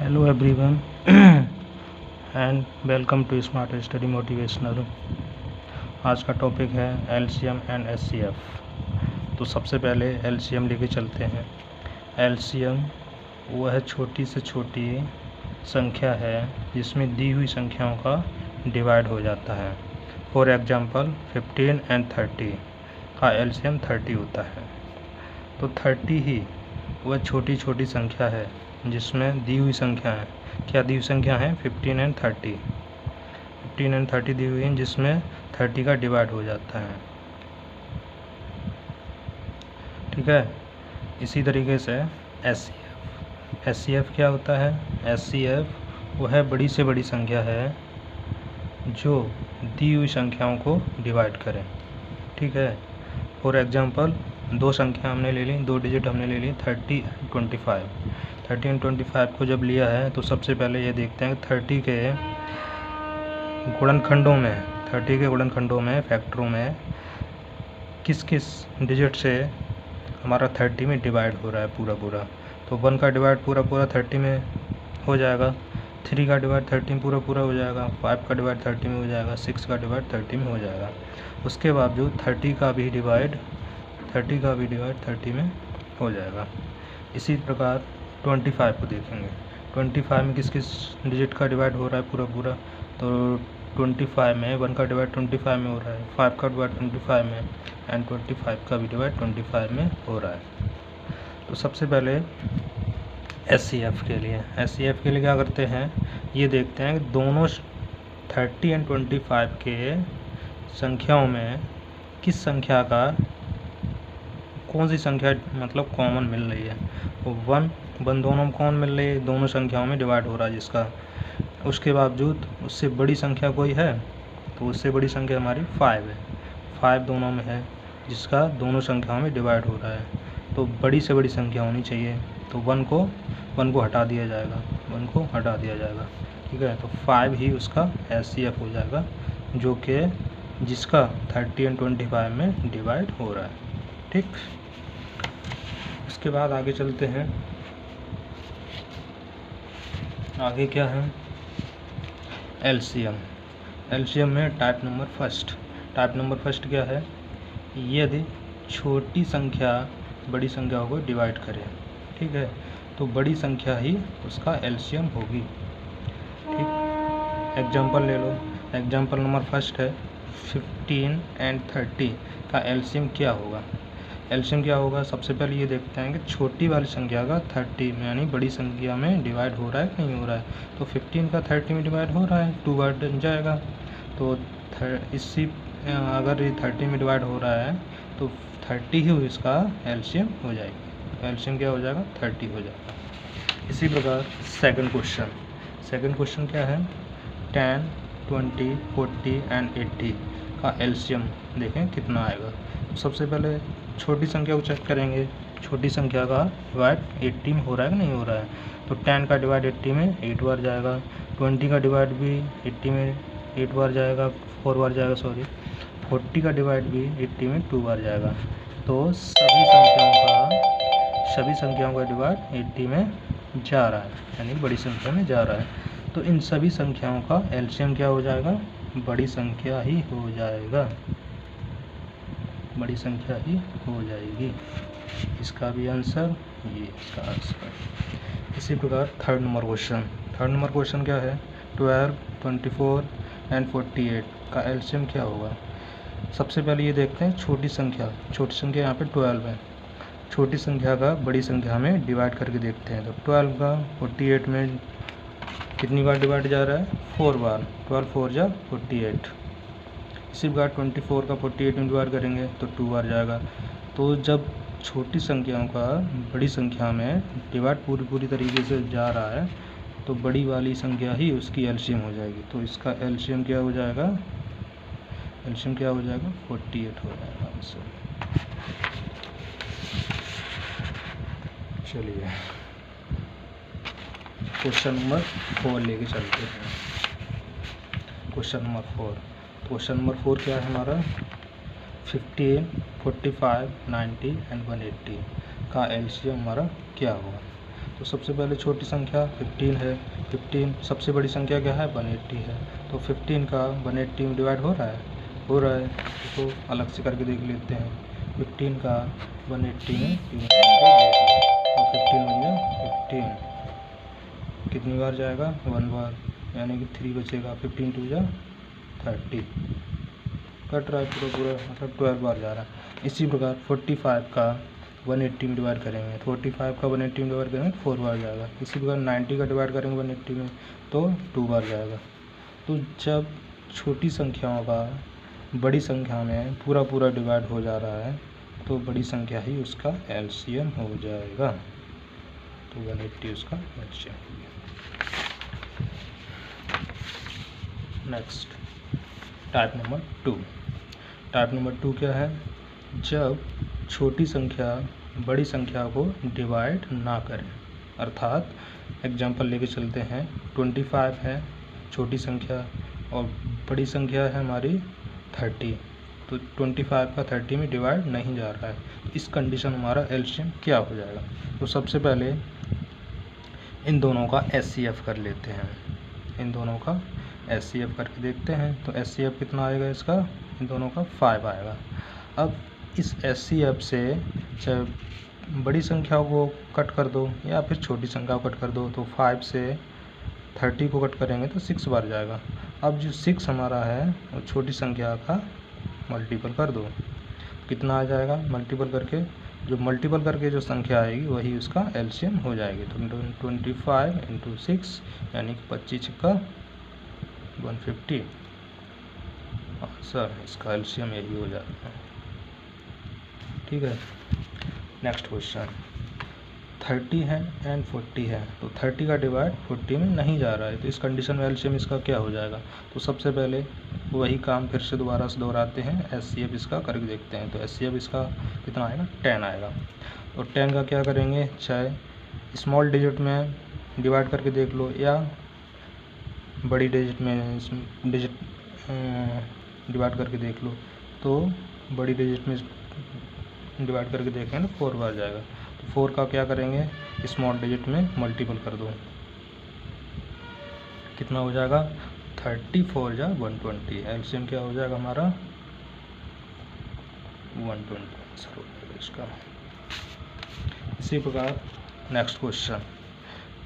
Hello everyone and welcome to Smart Study Motivational। आज का topic है LCM एंड SCF। तो सबसे पहले LCM लेके चलते हैं। LCM वह छोटी से छोटी संख्या है जिसमें दी हुई संख्याओं का डिवाइड हो जाता है। फॉर एग्जांपल 15 एंड 30 का LCM 30 होता है। तो 30 ही वह छोटी छोटी संख्या है जिसमें दी हुई संख्या है। क्या दी हुई संख्या है? 15 एंड 30। 15 एंड 30 दी हुई है जिसमें 30 का डिवाइड हो जाता है। ठीक है। इसी तरीके से SCF। SCF क्या होता है? SCF वह बड़ी से बड़ी संख्या है जो दी हुई संख्याओं को डिवाइड करें। ठीक है। फॉर एग्जांपल दो संख्या हमने ले ली, दो डिजिट हमने ले ली 30 एंड 25। 30 एंड 25 को जब लिया है तो सबसे पहले ये देखते हैं 30 के गुणनखंडों में फैक्टरों में किस किस डिजिट से हमारा 30 में डिवाइड हो रहा है पूरा। तो 1 का डिवाइड पूरा 30 में हो जाएगा, 3 का डिवाइड 30 पूरा हो जाएगा, 5 का डिवाइड 30 में हो जाएगा, 6 का डिवाइड 30 में हो जाएगा। उसके बावजूद 30 का भी डिवाइड 30 में हो जाएगा। इसी प्रकार 25 को देखेंगे। 25 में किस किस डिजिट का डिवाइड हो रहा है पूरा। तो 25 में 1 का डिवाइड 25 में हो रहा है, 5 का डिवाइड 25 में एंड 25 का भी डिवाइड 25 में हो रहा है। तो सबसे पहले SCF के लिए क्या करते हैं, ये देखते हैं कि दोनों 30 एंड 25 के संख्याओं में किस संख्या का कौन सी संख्या मतलब कॉमन मिल रही है। तो 1 दोनों में कॉमन मिल रही है, दोनों संख्याओं में डिवाइड हो रहा है जिसका। उसके बावजूद उससे बड़ी संख्या कोई है तो उससे बड़ी संख्या हमारी 5 है। 5 दोनों में है जिसका दोनों संख्याओं में डिवाइड हो रहा है। तो बड़ी से बड़ी संख्या होनी चाहिए। तो 1 को हटा दिया जाएगा। ठीक है। तो 5 ही उसका SCF हो जाएगा जो कि जिसका 30 एंड 25 में डिवाइड हो रहा है। ठीक। इसके बाद आगे चलते हैं। आगे क्या है? LCM में टाइप नंबर फर्स्ट क्या है? यदि छोटी संख्या बड़ी संख्याओं को डिवाइड करे। ठीक है। तो बड़ी संख्या ही उसका LCM होगी। ठीक। एग्जांपल ले लो। एग्जांपल नंबर फर्स्ट है 15 एंड 30 का LCM क्या होगा? सबसे पहले ये देखते हैं कि छोटी वाली संख्या का 30 में यानी बड़ी संख्या में डिवाइड हो रहा है कि नहीं हो रहा है। तो 15 का 30 में डिवाइड हो रहा है, 2 बार जाएगा। तो अगर ये 30 में डिवाइड हो रहा है तो 30 ही इसका LCM हो जाएगी। LCM क्या हो जाएगा? 30 हो जाएगा। इसी प्रकार सेकंड क्वेश्चन क्या है? 10, 20, 40 एंड 80 का LCM देखें कितना आएगा। तो सबसे पहले छोटी संख्या को चेक करेंगे। छोटी संख्या का डिवाइड 80 में हो रहा है कि नहीं हो रहा है। तो 10 का डिवाइड 80 में 8 बार जाएगा, 20 का डिवाइड भी 80 में 4 बार जाएगा, 40 का डिवाइड भी 80 में 2 बार जाएगा। तो सभी संख्याओं का डिवाइड 80 में जा रहा है यानी बड़ी संख्या में जा रहा है। तो इन सभी संख्याओं का LCM क्या हो जाएगा? बड़ी संख्या ही हो जाएगी। इसका भी आंसर ये इसका आंसर। इसी प्रकार थर्ड नंबर क्वेश्चन क्या है? 12, 24 एंड 48 का LCM क्या होगा? सबसे पहले ये देखते हैं छोटी संख्या यहाँ पे 12 है। छोटी संख्या का बड़ी संख्या में डिवाइड करके देखते हैं। तो 12 का 48 में कितनी बार डिवाइड जा रहा है? 4 बार। 12 4 जा 48। इसी प्रकार 24 का 48 में डिवाइड करेंगे तो 2 बार जाएगा। तो जब छोटी संख्याओं का बड़ी संख्या में डिवाइड पूरी तरीके से जा रहा है तो बड़ी वाली संख्या ही उसकी LCM हो जाएगी। तो इसका LCM क्या हो जाएगा? 48 हो जाएगा आंसर। चलिए क्वेश्चन नंबर 4 लेके चलते हैं। क्वेश्चन नंबर 4 क्या है हमारा? 15, 45, 90 एंड 180 का LCM हमारा क्या होगा? तो सबसे पहले छोटी संख्या 15 है, 15 सबसे बड़ी संख्या क्या है 180 है, तो 15 का 180 में डिवाइड हो रहा है, तो अलग से करके देख लेते हैं। 15 का 180 में डिवाइड करके देख लो, तो 15 बन गया 15, कितनी बार जाएगा 1 बार, यानी कि 3 बचेगा। 15 2 जा 30, कट रहा है पूरा मतलब 12 बार जा रहा है। इसी प्रकार 45 का 180 में डिवाइड करेंगे, 45 का 180 में डिवाइड करेंगे 4 बार जाएगा। इसी प्रकार 90 का डिवाइड करेंगे 180 में तो 2 बार जाएगा। तो जब छोटी संख्याओं का बड़ी संख्या में पूरा डिवाइड हो जा रहा है तो बड़ी संख्या ही उसका एलसीएम हो जाएगा, तो 180 उसका एलसीएम हो गया। Next type number 2। Type number 2 क्या है, जब छोटी संख्या बड़ी संख्या को डिवाइड ना करें। अर्थात एग्जांपल लेके चलते हैं, 25 है छोटी संख्या और बड़ी संख्या है हमारी 30, तो 25 का 30 में डिवाइड नहीं जा रहा है, तो इस कंडीशन हमारा एलसीएम क्या हो जाएगा। तो सबसे पहले इन दोनों का एचसीएफ कर लेते हैं, इन दोनों का एचसीएफ करके देखते हैं। तो एचसीएफ कितना आएगा इसका, इन दोनों का 5 आएगा। अब इस एचसीएफ से चाहे बड़ी संख्या को कट कर दो या फिर छोटी संख्या को कट कर दो, तो 5 से 30 को कट करेंगे तो 6 बार जाएगा। अब जो 6 हमारा है वो छोटी संख्या का मल्टीपल कर दो, कितना आ जाएगा मल्टीपल करके, जो मल्टीपल करके जो संख्या आएगी वही उसका एलसीएम हो जाएगी। तो 25 × 6 यानी कि 25 का 150, सर इसका एलसीएम यही हो जाता है। ठीक है, नेक्स्ट क्वेश्चन 30 है एंड 40 है, तो 30 का डिवाइड 40 में नहीं जा रहा है, तो इस कंडीशन में एलसीएम इसका क्या हो जाएगा। तो सबसे पहले वही काम फिर से दोबारा से दोहराते हैं, एचसीएफ इसका करके देखते हैं। तो एचसीएफ इसका कितना आएगा 10 आएगा। तो 10 का क्या करेंगे, चाहे स्मॉल डिजिट में डिवाइड करके देख लो या बड़ी डिजिट में डिवाइड करके देख लो। तो बड़ी डिजिट में डिवाइड करके देखें तो 4 बार जाएगा। तो 4 का क्या करेंगे, स्मॉल डिजिट में मल्टीपल कर दो, कितना हो जाएगा 34 जा 120, एलसीएम क्या हो जाएगा हमारा 120 आंसर हो जाएगा इसका। इसी प्रकार नेक्स्ट क्वेश्चन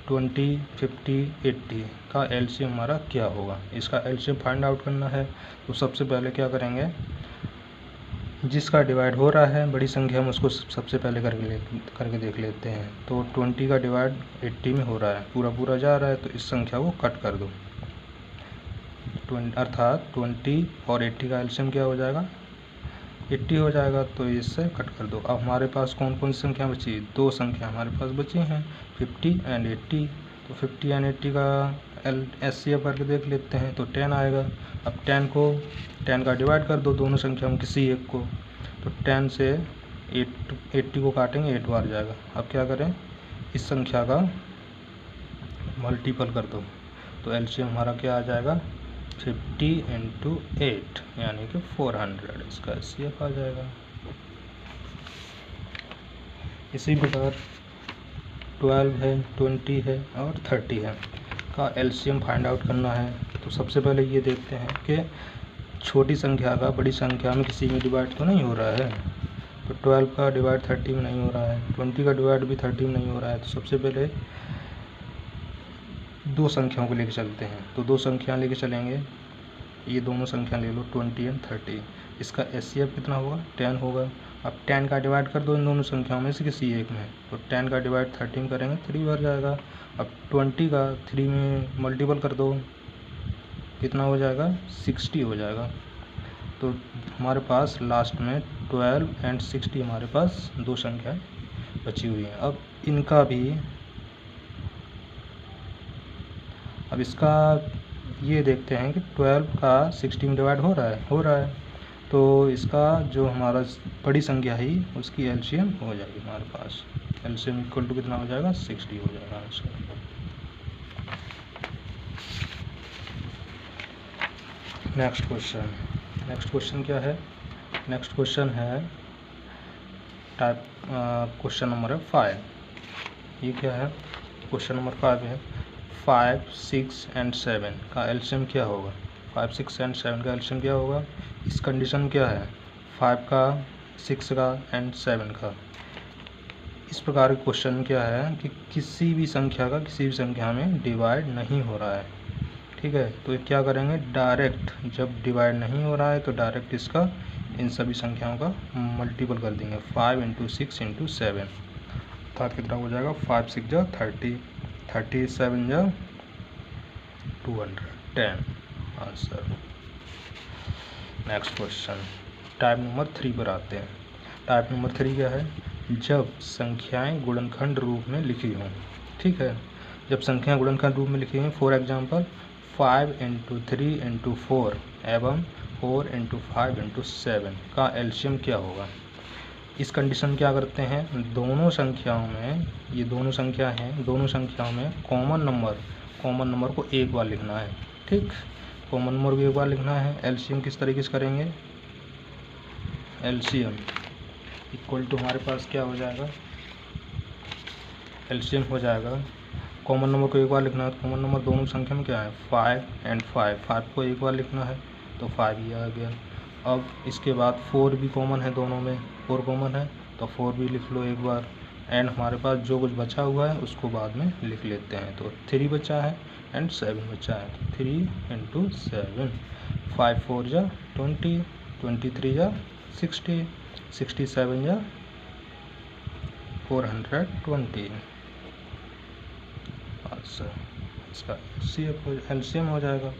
20, 50, 80 का एलसीएम हमारा क्या होगा, इसका एलसीएम फाइंड आउट करना है। तो सबसे पहले क्या करेंगे, जिसका डिवाइड हो रहा है बड़ी संख्या में उसको सबसे पहले करके देख लेते हैं। तो 20 का डिवाइड 80 में हो रहा है, पूरा जा रहा है, तो इस संख्या को कट कर दो, अर्थात 20 और 80 का एलसीएम क्या हो जाएगा 80 हो जाएगा, तो इससे कट कर दो। अब हमारे पास कौन कौन सी संख्या बची, 2 संख्या हमारे पास बची हैं 50 एंड 80। तो 50 एंड 80 का एचसीएफ करके देख लेते हैं, तो 10 आएगा। अब 10 का डिवाइड कर दो दोनों संख्या में किसी एक को, तो 10 से 80 को काटेंगे 8 बार जाएगा। अब क्या करें, इस संख्या का मल्टीपल कर दो, तो एलसीएम हमारा क्या आ जाएगा 50 × 8 यानी कि 400, इसका एचसीएफ आ जाएगा। इसी प्रकार 12 है, 20 है और 30 है का एलसीएम फाइंड आउट करना है। तो सबसे पहले ये देखते हैं कि छोटी संख्या का बड़ी संख्या में किसी में डिवाइड तो नहीं हो रहा है। तो 12 का डिवाइड 30 में नहीं हो रहा है, 20 का डिवाइड भी 30 में नहीं हो रहा है। तो सबसे पहले 2 संख्याओं को लेके चलते हैं, तो 2 संख्या लेके चलेंगे, ये दोनों संख्या ले लो 20 एंड 30, इसका एचसीएफ कितना होगा 10 होगा। अब 10 का डिवाइड कर दो इन दोनों संख्याओं में से किसी एक में, तो 10 का डिवाइड 30 में करेंगे 3 बार जाएगा। अब 20 का 3 में मल्टीपल कर दो, कितना हो जाएगा 60 हो जाएगा। तो हमारे पास लास्ट में 12 एंड 60 हमारे पास 2 संख्याएं बची हुई हैं। अब इसका ये देखते हैं कि 12 का 60 में डिवाइड हो रहा है, तो इसका जो हमारा बड़ी संख्या ही उसकी एलसीएम हो जाएगी हमारे पास, एलसीएम इक्वल टू कितना हो जाएगा 60 हो जाएगा आंसर। नेक्स्ट क्वेश्चन क्या है, नेक्स्ट क्वेश्चन है टाइप क्वेश्चन नंबर 5। ये क्या है, क्वेश्चन नंबर 5 है 5, 6 एंड 7 का एलसीएम क्या होगा। 5, 6 एंड 7 का एलसीएम क्या होगा। इस कंडीशन क्या है 5 का, 6 का एंड 7 का। इस प्रकार के क्वेश्चन क्या है कि किसी भी संख्या का किसी भी संख्या में डिवाइड नहीं हो रहा है। ठीक है, तो ये क्या करेंगे डायरेक्ट, जब डिवाइड नहीं हो रहा है तो डायरेक्ट इसका इन सभी संख्याओं का मल्टीपल कर देंगे 5 × 6 × 7 अर्थात कितना हो जाएगा 5 6 जा 30, 37 जा 210 answer. Next question type number 3 पर आते हैं। टाइप नंबर 3 क्या है, जब संख्याएं गुणनखंड रूप में लिखी हों। ठीक है, जब संख्याएं गुणनखंड रूप में लिखी हों, फॉर एग्जांपल 5 × 3 × 4 एवं 4 × 5 × 7 का एलसीएम क्या होगा। इस कंडीशन क्या करते हैं, दोनों संख्याओं में, ये दोनों संख्या हैं, दोनों संख्याओं में कॉमन नंबर को एक बार लिखना है। ठीक, कॉमन नंबर को एक बार लिखना है। एलसीएम किस तरीके से करेंगे, एलसीएम इक्वल टू हमारे पास क्या हो जाएगा, एलसीएम हो जाएगा, कॉमन नंबर को एक बार लिखना है। तो कॉमन नंबर दोनों संख्या में क्या है 5 एंड 5, 5 को एक बार लिखना है तो 5 ही आ गया। अब इसके बाद 4 भी कॉमन है, दोनों में 4 कॉमन है तो 4 भी लिख लो एक बार। एंड हमारे पास जो कुछ बचा हुआ है उसको बाद में लिख लेते हैं। तो 3 बचा है एंड 7 बचा है, 3 × 7, 5 4 जा 20, 23 जा 60, 67 जा 420 आंसर। इसका एलसीएम हो जाएगा।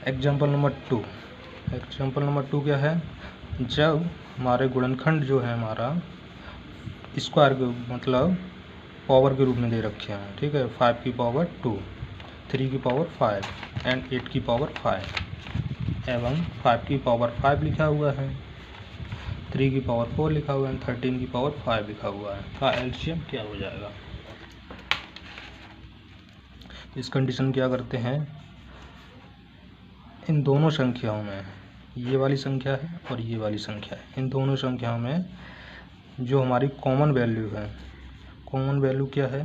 एग्जाम्पल नंबर 2, एग्जाम्पल नंबर 2 क्या है, जब हमारे गुणनखंड जो है हमारा स्क्वायर के मतलब पावर के रूप में दे रखे हैं। ठीक है, 5 की पावर 2, 3 की पावर 5 एंड 8 की पावर 5 एवं 5 की पावर 5 लिखा हुआ है, 3 की पावर 4 लिखा हुआ है, 13 की पावर 5 लिखा हुआ है, का एलसीएम क्या हो जाएगा। इस कंडीशन क्या करते हैं, इन दोनों संख्याओं में, ये वाली संख्या है और ये वाली संख्या है, इन दोनों संख्याओं में जो हमारी कॉमन वैल्यू है, कॉमन वैल्यू क्या है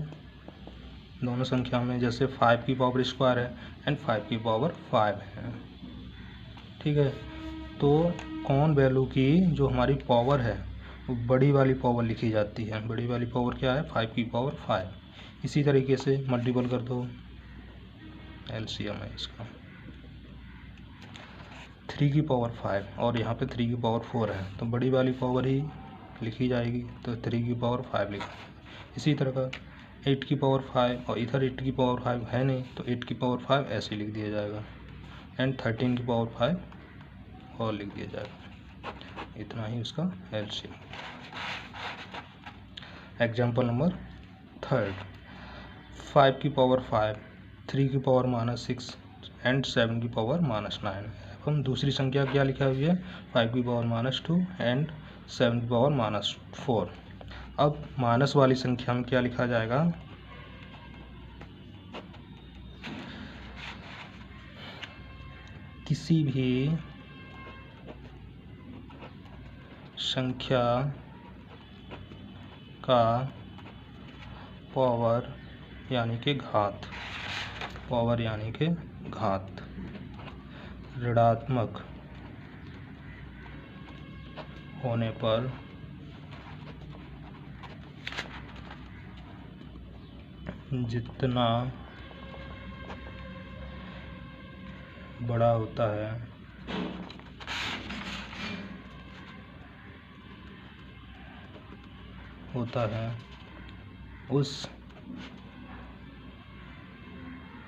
दोनों संख्याओं में, जैसे 5 की पावर स्क्वायर है एंड 5 की पावर 5 है। ठीक है, तो कॉमन वैल्यू की जो हमारी पावर है वो बड़ी वाली पावर लिखी जाती है। बड़ी वाली पावर क्या है 5 की पावर 5। इसी तरीके से मल्टीपल कर दो, एलसीएम है इसका 3 की पावर 5 और यहाँ पे 3 की पावर 4 है तो बड़ी वाली पावर ही लिखी जाएगी, तो 3 की पावर 5 लिखा। इसी तरह का 8 की पावर 5 और इधर 8 की पावर 5 है नहीं तो 8 की पावर 5 ऐसे लिख दिया जाएगा एंड 13 की पावर 5 और लिख दिया जाएगा। इतना ही उसका एलसीएम। एग्जाम्पल नंबर 3, 5 की पावर 5, 3 की पावर -6 एंड 7 की पावर -9। हम दूसरी संख्या क्या लिखा हुई है 5 की पावर -2 एंड 7 की पावर -4। अब माइनस वाली संख्या में क्या लिखा जाएगा, किसी भी संख्या का पावर यानी कि घात, पावर यानी कि घात ऋणात्मक होने पर जितना बड़ा होता है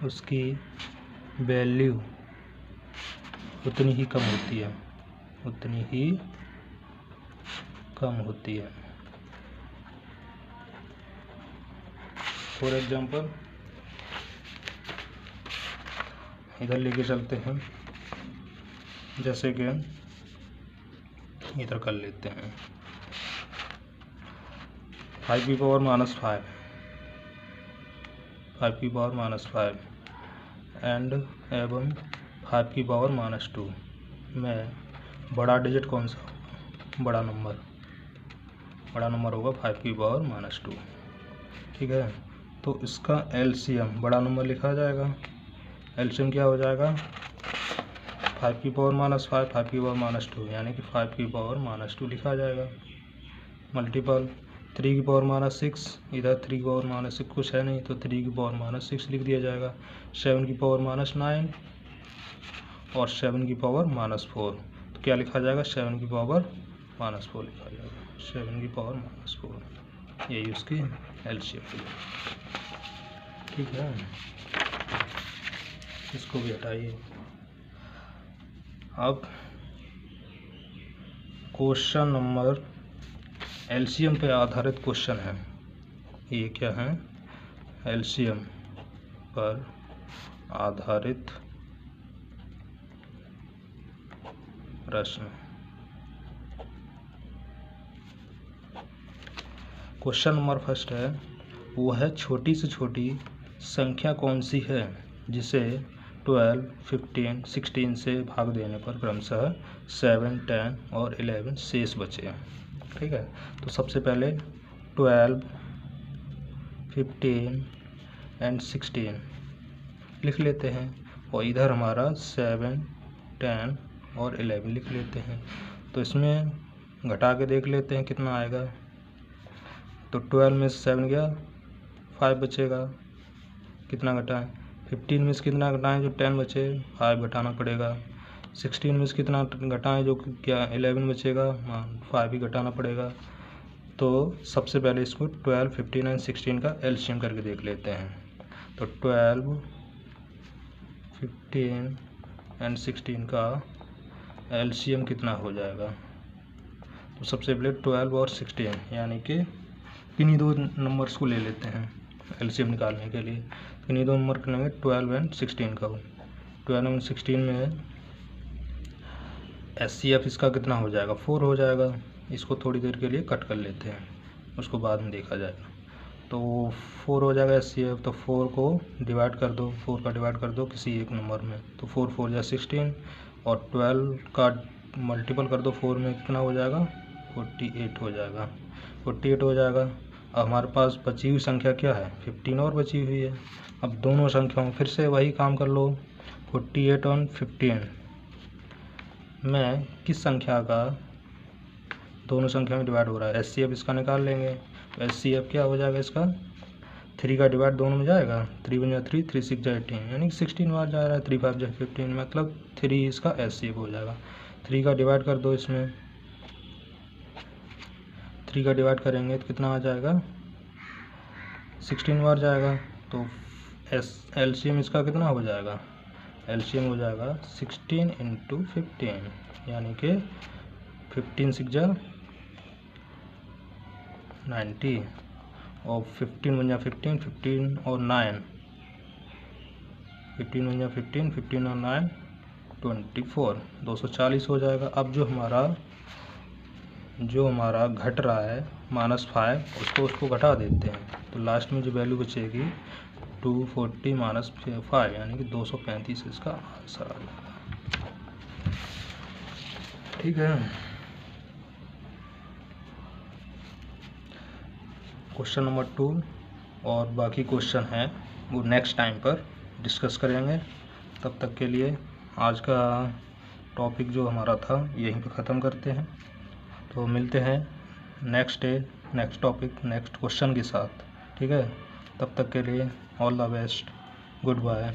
उसकी वैल्यू उतनी ही कम होती है, उतनी ही कम होती है। फॉर एग्जाम्पल इधर लेके चलते हैं, जैसे कि इधर कर लेते हैं 5 की पावर -5, 5 की पावर -5 एंड एवं 5 की पावर -2 में बड़ा डिजिट कौन सा होगा, बड़ा नंबर बड़ा नंबर होगा 5⁻²। ठीक है, तो इसका एलसीएम बड़ा नंबर लिखा जाएगा। एलसीएम क्या हो जाएगा? 5⁻⁻5 5⁻², यानी कि 5⁻² लिखा जाएगा। मल्टीपल 3⁻6, इधर 3⁻6 कुछ है नहीं तो 3⁻6 लिख दिया जाएगा। 7⁻9 और 7⁻4, तो क्या लिखा जाएगा? 7⁻4 लिखा जाएगा। 7⁻4, यही उसकी एलसीएम है। ठीक है, इसको भी हटाइए। अब क्वेश्चन नंबर एलसीएम पे आधारित क्वेश्चन है। ये क्या है? एलसीएम पर आधारित प्रश्न। क्वेश्चन नंबर फर्स्ट है, वह छोटी से छोटी संख्या कौन सी है जिसे 12, 15, 16 से भाग देने पर क्रमशः 7, 10 और 11 शेष बचे। ठीक है, तो सबसे पहले 12, 15 एंड 16 लिख लेते हैं और इधर हमारा 7, 10 और 11 लिख लेते हैं। तो इसमें घटा के देख लेते हैं कितना आएगा। तो 12 में से 7 गया, 5 बचेगा। कितना घटाएं? 15 में से कितना घटाएं? जो 10 बचे 5 घटाना पड़ेगा। 16 में से कितना घटाएं? जो क्या 11 बचेगा, 5 ही घटाना पड़ेगा। तो सबसे पहले इसको 12, 15 एंड 16 का एलसीएम करके देख लेते हैं। तो 12, 15 एंड 16 का एलसीएम कितना हो जाएगा? तो सबसे पहले 12 और 16 यानी कि किन्हीं दो नंबर्स को ले लेते हैं एलसीएम निकालने के लिए। किन्हीं दो नंबर के लेंगे 12 एंड 16 का। 12 एंड 16 में एचसीएफ इसका कितना हो जाएगा? 4 हो जाएगा। इसको थोड़ी देर के लिए कट कर लेते हैं, उसको बाद में देखा जाएगा। तो 4 हो जाएगा एचसीएफ। तो 4 को डिवाइड कर दो, 4 का डिवाइड कर दो किसी एक नंबर में। तो 4 4 या 16 और 12 का मल्टीपल कर दो 4 में, कितना हो जाएगा? 48 हो जाएगा। 48 हो जाएगा। अब हमारे पास बची हुई संख्या क्या है? 15 और बची हुई है। अब दोनों संख्याओं फिर से वही काम कर लो। 48 और 15 में किस संख्या का दोनों संख्या में डिवाइड हो रहा है? एचसीएफ इसका निकाल लेंगे। तो एचसीएफ क्या हो जाएगा इसका? 3 का डिवाइड दोनों में जाएगा। 3 1 3, 3 6 18, यानी कि 16 बार जा रहा है। 3 5 15, मतलब 3 इसका एचसीएफ हो जाएगा। 3 का डिवाइड कर दो इसमें। 3 का डिवाइड करेंगे तो कितना आ जाएगा? 16 बार जाएगा। तो एलसीएम इसका कितना हो जाएगा? एलसीएम हो जाएगा 16 × 15, यानी कि 15 6 90 और 15 1 15, 15 और 9, 15 1 15, 15 और 9 24, 240 हो जाएगा। अब जो हमारा घट रहा है -5, उसको घटा देते हैं। तो लास्ट में जो वैल्यू बचेगी 240 - 5, यानी कि 235 इसका आंसर आ जाएगा। ठीक है, क्वेश्चन नंबर 2 और बाकी क्वेश्चन हैं वो नेक्स्ट टाइम पर डिस्कस करेंगे। तब तक के लिए आज का टॉपिक जो हमारा था यहीं पे ख़त्म करते हैं। तो मिलते हैं next day, next topic, next question के साथ। ठीक है, तब तक के लिए all the best, good bye.